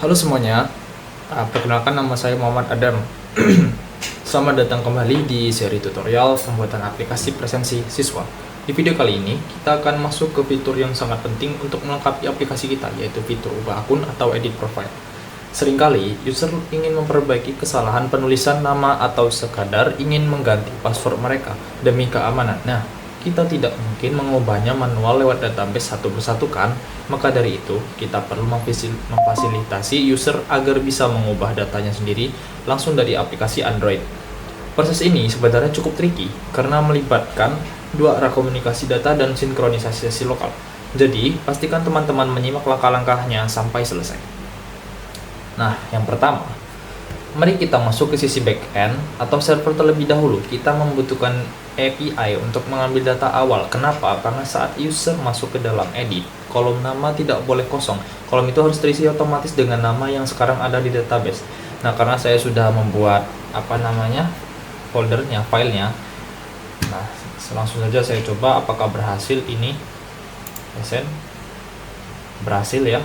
Halo semuanya, perkenalkan nama saya Muhammad Adam. Selamat datang kembali di seri tutorial pembuatan aplikasi presensi siswa. Di video kali ini, kita akan masuk ke fitur yang sangat penting untuk melengkapi aplikasi kita, yaitu fitur ubah akun atau edit profile. Seringkali, user ingin memperbaiki kesalahan penulisan nama atau sekadar ingin mengganti password mereka demi keamanan. Nah, kita tidak mungkin mengubahnya manual lewat database satu persatu kan? Maka dari itu, kita perlu memfasilitasi user agar bisa mengubah datanya sendiri langsung dari aplikasi Android. Proses ini sebenarnya cukup tricky karena melibatkan dua arah komunikasi data dan sinkronisasi lokal. Jadi, pastikan teman-teman menyimak langkah-langkahnya sampai selesai. Nah, yang pertama, mari kita masuk ke sisi backend atau server terlebih dahulu. Kita membutuhkan API untuk mengambil data awal. Kenapa? Karena saat user masuk ke dalam edit, kolom nama tidak boleh kosong. Kolom itu harus terisi otomatis dengan nama yang sekarang ada di database. Nah, karena saya sudah membuat foldernya, filenya. Nah, langsung saja saya coba apakah berhasil ini. Berhasil ya.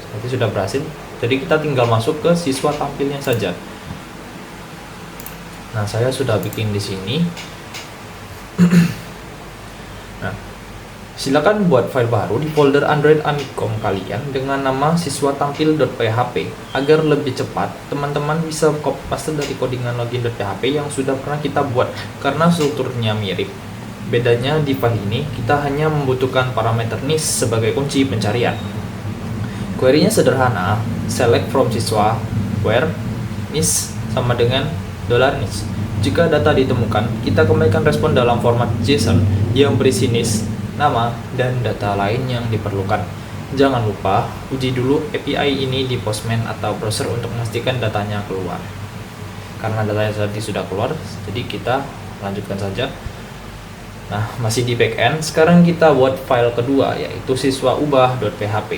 Seperti sudah berhasil. Jadi kita tinggal masuk ke siswa tampilnya saja. Nah, saya sudah bikin di sini. Nah, silakan buat file baru di folder Android Amikom kalian dengan nama siswatampil.php. Agar lebih cepat, teman-teman bisa copy paste dari codingan login.php yang sudah pernah kita buat karena strukturnya mirip. Bedanya di file ini, kita hanya membutuhkan parameter NIS sebagai kunci pencarian. Query-nya sederhana, select from siswa, where NIS sama dengan $NIS. Jika data ditemukan, kita kembalikan respon dalam format JSON yang berisi NIS, nama, dan data lain yang diperlukan. Jangan lupa, uji dulu API ini di Postman atau browser untuk memastikan datanya keluar. Karena datanya tadi sudah keluar, jadi kita lanjutkan saja. Nah, masih di backend, sekarang kita buat file kedua, yaitu siswaubah.php.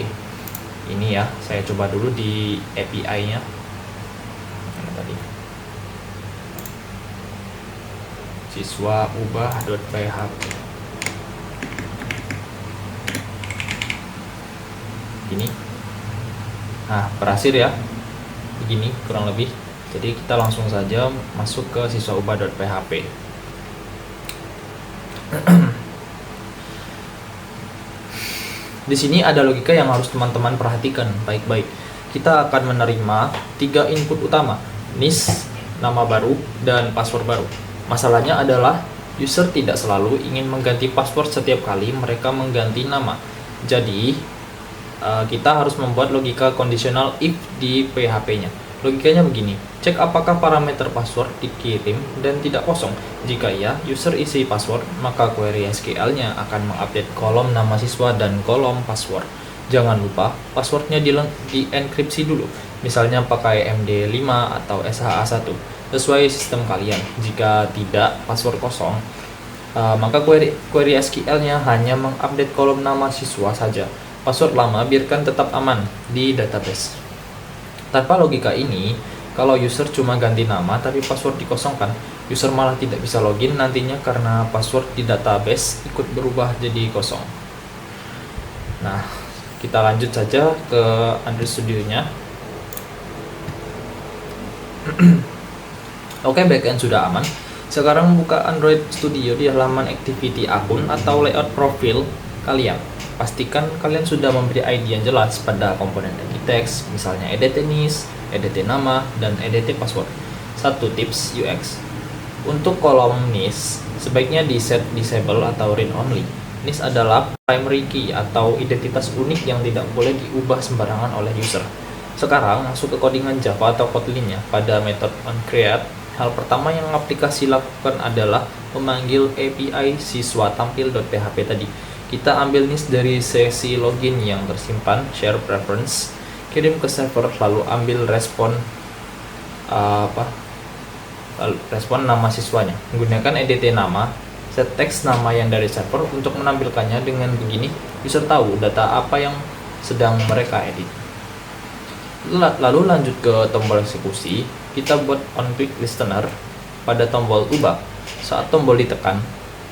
Ini ya, saya coba dulu di API-nya. Tadi siswaubah.php. Ini. Nah, berhasil ya. Begini kurang lebih. Jadi kita langsung saja masuk ke siswaubah.php. Di sini ada logika yang harus teman-teman perhatikan baik-baik. Kita akan menerima 3 input utama, NIS, nama baru, dan password baru. Masalahnya adalah user tidak selalu ingin mengganti password setiap kali mereka mengganti nama. Jadi, kita harus membuat logika kondisional if di PHP-nya. Logikanya begini, cek apakah parameter password dikirim dan tidak kosong. Jika iya, user isi password, maka query SQL-nya akan mengupdate kolom nama siswa dan kolom password. Jangan lupa, passwordnya dienkripsi dulu, misalnya pakai MD5 atau SHA-1, sesuai sistem kalian. Jika tidak, password kosong, maka query SQL-nya hanya mengupdate kolom nama siswa saja. Password lama biarkan tetap aman di database. Tanpa logika ini, kalau user cuma ganti nama tapi password dikosongkan, user malah tidak bisa login nantinya karena password di database ikut berubah jadi kosong. Nah, kita lanjut saja ke Android Studio-nya. Oke, backend sudah aman. Sekarang buka Android Studio di halaman activity akun atau layout profil kalian. Pastikan kalian sudah memberi ID yang jelas pada komponen edit text, misalnya edit NIS, edit nama, dan edit password. Satu tips UX. Untuk kolom NIS, sebaiknya di set disable atau read only. NIS adalah primary key atau identitas unik yang tidak boleh diubah sembarangan oleh user. Sekarang masuk ke codingan Java atau Kotlin-nya. Pada method onCreate, hal pertama yang aplikasi lakukan adalah memanggil API siswatampil.php tadi. Kita ambil NIS dari sesi login yang tersimpan, share preference, kirim ke server, lalu ambil respon nama siswanya. Menggunakan edit nama, set teks nama yang dari server untuk menampilkannya dengan begini, user tahu data apa yang sedang mereka edit. Lalu lanjut ke tombol eksekusi, kita buat onClick listener pada tombol ubah. Saat tombol ditekan,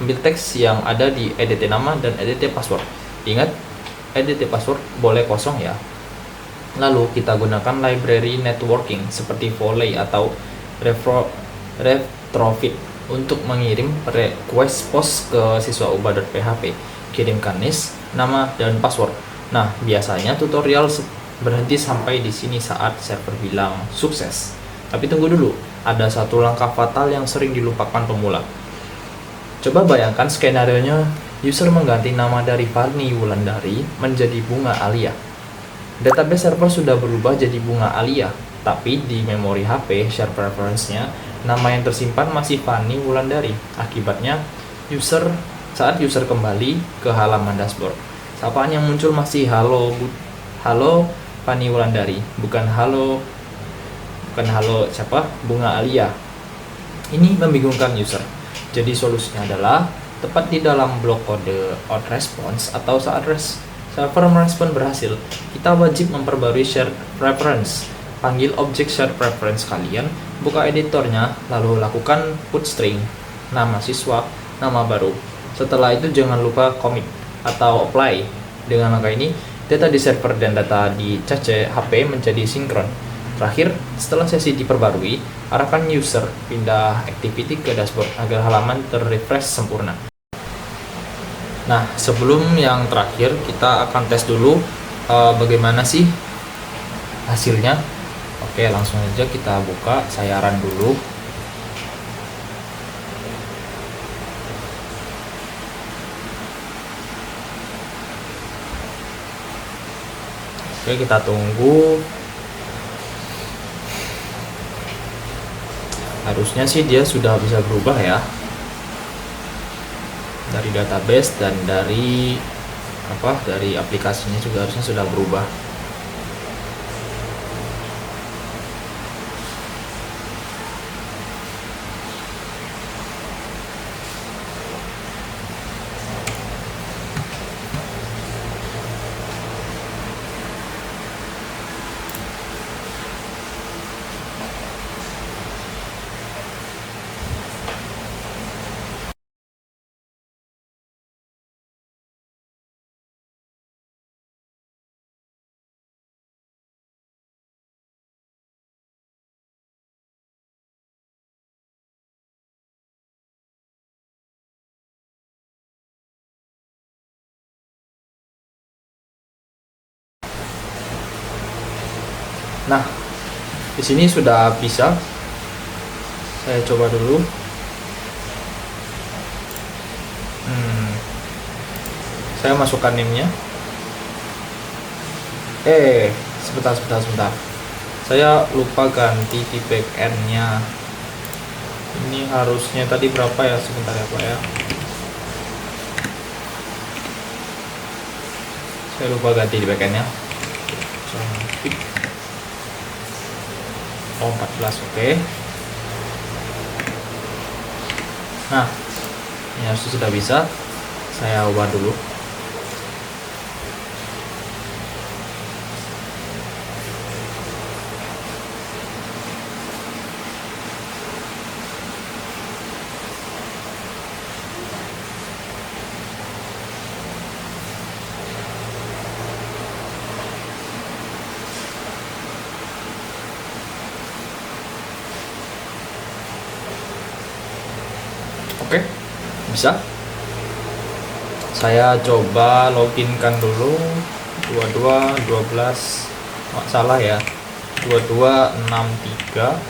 ambil teks yang ada di edit nama dan edit password. Ingat, edit password boleh kosong ya. Lalu kita gunakan library networking seperti Volley atau Retrofit untuk mengirim request post ke siswa-ubah.php. Kirimkan NIS, nama, dan password. Nah, biasanya tutorial berhenti sampai di sini saat server bilang sukses. Tapi tunggu dulu, ada satu langkah fatal yang sering dilupakan pemula. Coba bayangkan skenario-nya, user mengganti nama dari Fani Wulandari menjadi Bunga Alia. Database server sudah berubah jadi Bunga Alia, tapi di memori HP share preference-nya nama yang tersimpan masih Fani Wulandari. Akibatnya saat user kembali ke halaman dashboard, sapaan yang muncul masih halo Fani Wulandari, bukan halo siapa, Bunga Alia. Ini membingungkan user. Jadi solusinya adalah tepat di dalam blok kode out response atau saat server merespon berhasil, kita wajib memperbarui share preference. Panggil objek share preference kalian, buka editornya, lalu lakukan put string, nama siswa, nama baru. Setelah itu jangan lupa commit atau apply. Dengan langkah ini, data di server dan data di cache HP menjadi sinkron. Terakhir, setelah sesi diperbarui, arahkan user pindah activity ke dashboard agar halaman terrefresh sempurna. Nah, sebelum yang terakhir, kita akan tes dulu bagaimana sih hasilnya. Oke, langsung aja kita buka, saya run dulu. Oke, kita tunggu. Harusnya sih dia sudah bisa berubah ya, dari database dan dari aplikasinya juga harusnya sudah berubah. Nah, di sini sudah bisa. Saya coba dulu. Saya masukkan name-nya. Sebentar. Saya lupa ganti di backend-nya. Ini harusnya tadi berapa ya? Sebentar ya Pak ya. Saya lupa ganti di backend-nya. Oh, 14, oke. Nah, ini harusnya sudah bisa. Saya ubah dulu. Oke, bisa. Saya coba loginkan dulu. 22 12 salah ya, 2263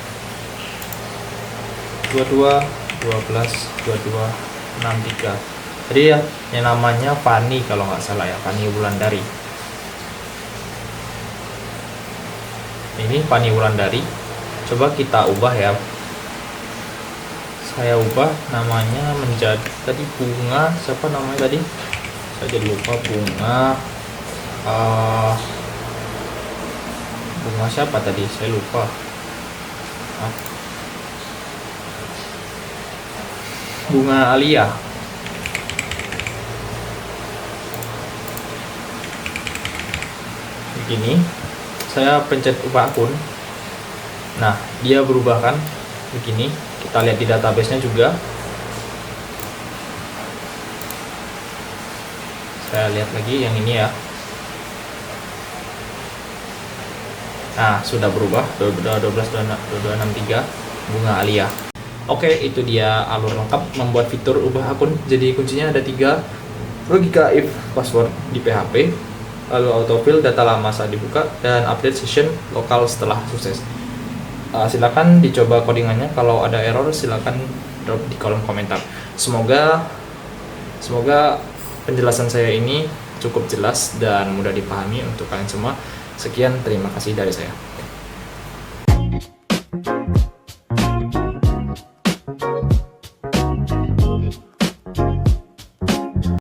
22 12 22 63. Jadi ya, yang namanya Fani kalau nggak salah ya, Fani Wulandari. Ini Fani Wulandari. Coba kita ubah ya. Saya ubah namanya menjadi tadi Bunga, siapa namanya tadi? Saya jadi lupa. Bunga siapa tadi? Saya lupa. Bunga Alia. Begini. Saya pencet ubah akun. Nah, dia berubah kan? Begini. Kita lihat di database-nya juga. Saya lihat lagi yang ini ya. Nah, sudah berubah 122263 bunga Alia. Oke, itu dia alur lengkap membuat fitur ubah akun. Jadi kuncinya ada 3: logika if password di PHP, lalu autofill data lama saat dibuka, dan update session lokal setelah sukses. Silakan dicoba codingannya. Kalau ada error silakan drop di kolom komentar. Semoga penjelasan saya ini cukup jelas dan mudah dipahami untuk kalian semua. Sekian, terima kasih dari saya.